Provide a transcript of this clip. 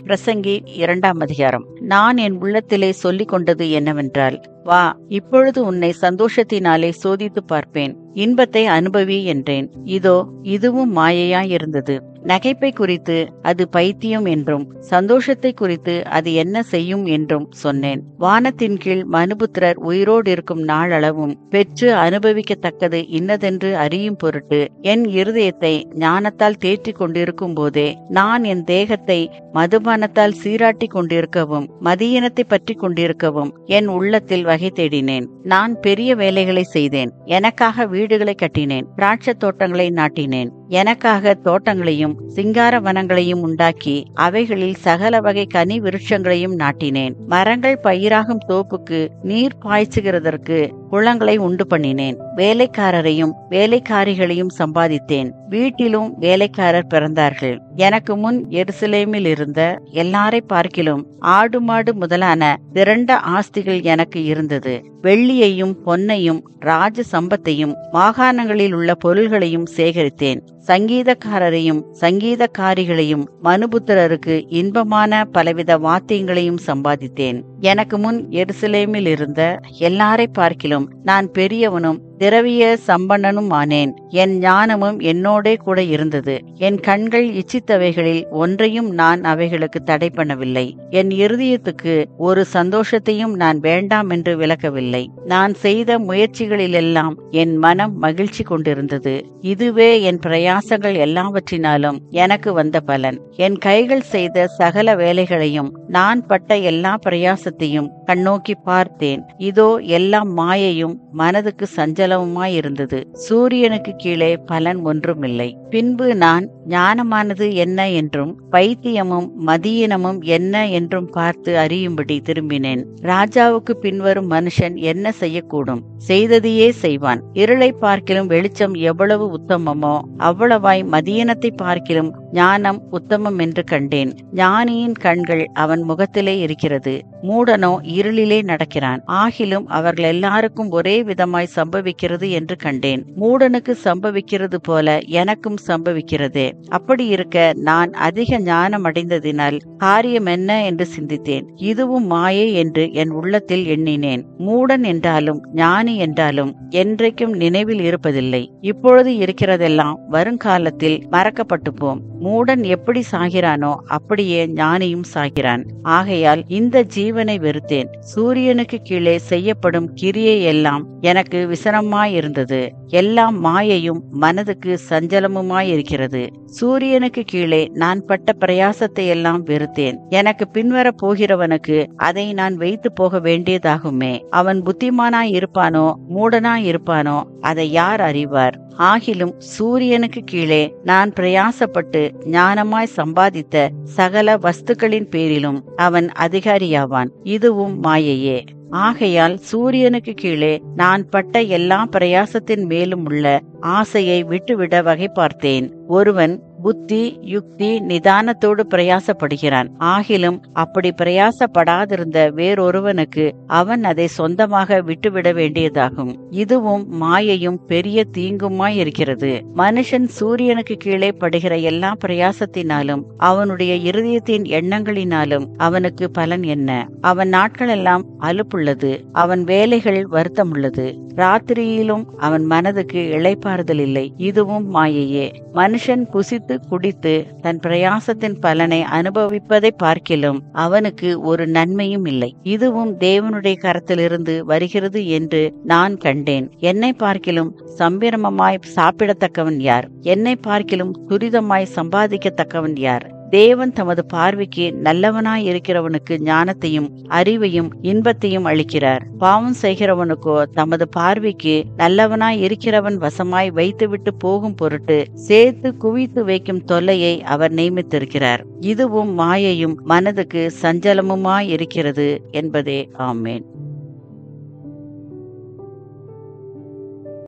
பிரசங்கி 2ஆம் அதிகாரம். நான் என் உள்ளத்திலே சொல்லிக் கொண்டது என்னவென்றால், வா, இப்பொழுது உன்னை சந்தோஷத்தினாலே சோதித்து பார்ப்பேன், இன்பத்தை அனுபவி என்றேன். இதோ இதுவும் மாயையாயிருந்தது. நகைப்பை குறித்து அது பைத்தியம் என்றும், சந்தோஷத்தை குறித்து அது என்ன செய்யும் என்றும் சொன்னேன். வானத்தின் கீழ் மனுபுத்திரர் உயிரோடு இருக்கும் நாளளவும் பெற்று அனுபவிக்கத்தக்கது இன்னதென்று அறியும் பொருட்டு என் இருதயத்தை ஞானத்தால் தேற்றிக் கொண்டிருக்கும் போதே நான் என் தேகத்தை மதுபானத்தால் சீராட்டி கொண்டிருக்கவும் மதியினத்தை பற்றி கொண்டிருக்கவும் என் உள்ளத்தில் வகை தேடினேன். நான் பெரிய வேலைகளை செய்தேன். எனக்காக வீடுகளை கட்டினேன், திராட்சை தோட்டங்களை நாட்டினேன். எனக்காக தோட்டங்களையும் சிங்கார வனங்களையும் உண்டாக்கி அவைகளில் சகல வகை கனி விருட்சங்களையும் நாட்டினேன். மரங்கள் பயிராகும் தோப்புக்கு நீர் பாய்ச்சுகிறதற்கு குளங்களை உண்டு பண்ணினேன். வேலைக்காரரையும் வேலைக்காரிகளையும் சம்பாதித்தேன். வீட்டிலும் வேலைக்காரர் பிறந்தார்கள். எனக்கு முன் எருசலேமில் இருந்த எல்லாரை பார்க்கிலும் ஆடு மாடு முதலான திரண்ட ஆஸ்திகள் எனக்கு இருந்தது. வெள்ளியையும் பொன்னையும் ராஜ சம்பத்தையும் மாகாணங்களில் உள்ள பொருள்களையும் சேகரித்தேன். சங்கீதக்காரரையும் சங்கீதக்காரிகளையும் மனுபுத்திரருக்கு இன்பமான பலவித வாத்தியங்களையும் சம்பாதித்தேன். எனக்கு முன் எருசலேமில் இருந்த எல்லாரை பார்க்கிலும் நான் பெரியவனும் திரவிய சம்பன்னனும் ஆனேன். என் ஞானமும் என்னோடே கூட இருந்தது. என் கண்கள் இச்சித்தவைகளில் ஒன்றையும் நான் அவைகளுக்கு தடை பண்ணவில்லை. என் இருதயத்துக்கு ஒரு சந்தோஷத்தையும் நான் வேண்டாம் என்று விலக்கவில்லை. நான் செய்த முயற்சிகளிலெல்லாம் என் மனம் மகிழ்ச்சி கொண்டிருந்தது. இதுவே என் பிரயாசங்கள் எல்லாவற்றினாலும் எனக்கு வந்த பலன். என் கைகள் செய்த சகல வேலைகளையும் நான் பட்ட எல்லா பிரயாசத்தையும் கண்ணோக்கி பார்த்தேன். இதோ எல்லாம் மாயையும் மனதுக்கு சஞ்சலமுமாயிருந்தது. சூரியனுக்கு கீழே பலன் ஒன்றுமில்லை. பின்பு நான் ஞானமானது என்ன என்றும் பைத்தியமும் மதியினமும் என்ன என்றும் பார்த்து அறியும்படி திரும்பினேன். ராஜாவுக்கு பின்வரும் மனுஷன் என்ன செய்யக்கூடும்? செய்ததையே செய்வான். இருளை பார்க்கிலும் வெளிச்சம் எவ்வளவு உத்தமமோ அவ்வளவாய் மதியினத்தை பார்க்கிலும் ஞானம் உத்தமம் என்று கண்டேன். ஞானியின் கண்கள் அவன் முகத்திலே இருக்கிறது, மூடனோ இருளிலே நடக்கிறான். ஆகிலும் அவர்கள் எல்லாருக்கும் ஒரே விதமாய் சம்பவிக்கிறது என்று கண்டேன். மூடனுக்கு சம்பவிக்கிறது போல எனக்கும் சம்பவிக்கிறதே. அப்படி இருக்க நான் அதிக ஞானம் அடைந்ததினால் காரியம் என்ன என்று சிந்தித்தேன். இதுவும் மாயை என்று என் உள்ளத்தில் எண்ணினேன். மூடன் என்றாலும் ஞானி என்றாலும் என்றைக்கும் நினைவில் இருப்பதில்லை. இப்பொழுது இருக்கிறதெல்லாம் வருங்காலத்தில் மறக்கப்பட்டு போம். மூடன் எப்படி சாகிறானோ அப்படியே ஞானியும் சாகிறான். ஆகையால் இந்த ஜீவனை வெறுத்தேன். சூரியனுக்கு கீழே செய்யப்படும் கிரியை எல்லாம் எனக்கு விசனமாயிருந்தது. எல்லாம் மாயையும் மனதுக்கு சஞ்சலமுமாயிருக்கிறது. சூரியனுக்கு கீழே நான் பட்ட பிரயாசத்தை எல்லாம் வெறுத்தேன். எனக்கு பின்வர போகிறவனுக்கு அதை நான் வைத்து போக வேண்டியதாகுமே. அவன் புத்திமானாய் இருப்பானோ மூடனாய் இருப்பானோ அதை யார் அறிவார்? ஆகிலும் சூரியனுக்கு கீழே நான் பிரயாசப்பட்டு ஞானமாய் சம்பாதித்த சகல வஸ்துக்களின் பேரிலும் அவன் அதிகாரியாவான். இதுவும் மாயையே. ஆகையால் சூரியனுக்கு கீழே நான் பட்ட எல்லா பிரயாசத்தின் மேலும் உள்ள ஆசையை விட்டுவிட வகை பார்த்தேன். ஒருவன் புத்தி யுக்தி நிதானத்தோடு பிரயாசப்படுகிறான். ஆகிலும் அப்படி பிரயாசப்படாதிருந்த வேறொருவனுக்கு அவன் அதை சொந்தமாக விட்டுவிட வேண்டியதாகும். இதுவும் மாயையும் பெரிய தீங்குமாய் இருக்கிறது. மனுஷன் சூரியனுக்கு கீழே படுகிற எல்லா பிரயாசத்தினாலும் அவனுடைய இருதயத்தின் எண்ணங்களினாலும் அவனுக்கு பலன் என்ன? அவன் நாட்களெல்லாம் அலுப்புள்ளது, அவன் வேலைகள் வருத்தமுள்ளது. ராத்திரியிலும் அவன் மனதுக்கு இளைப்பாறுதல் இல்லை. இதுவும் மாயையே. மனுஷன் புசித்து குடித்து தன் பிரயாசத்தின் பலனை அனுபவிப்பதை பார்க்கிலும் அவனுக்கு ஒரு நன்மையும் இல்லை. இதுவும் தேவனுடைய கரத்திலிருந்து வருகிறது என்று நான் கண்டேன். என்னை பார்க்கிலும் சம்பிரமமாய் சாப்பிடத்தக்கவன் யார்? என்னை பார்க்கிலும் துரிதமாய் சம்பாதிக்கத்தக்கவன் யார்? தேவன் தமது பார்வைக்கு நல்லவனாய் இருக்கிறவனுக்கு ஞானத்தையும் அறிவையும் இன்பத்தையும் அளிக்கிறார். பாவம் செய்கிறவனுக்கோ தமது பார்வைக்கு நல்லவனாய் இருக்கிறவன் வசமாய் வைத்துவிட்டு போகும் பொருட்டு சேர்த்து குவித்து வைக்கும் தொல்லையை அவர் நியமித்திருக்கிறார். இதுவும் மாயையும் மனதுக்கு சஞ்சலமுமாய் இருக்கிறது என்பதே. ஆமேன்.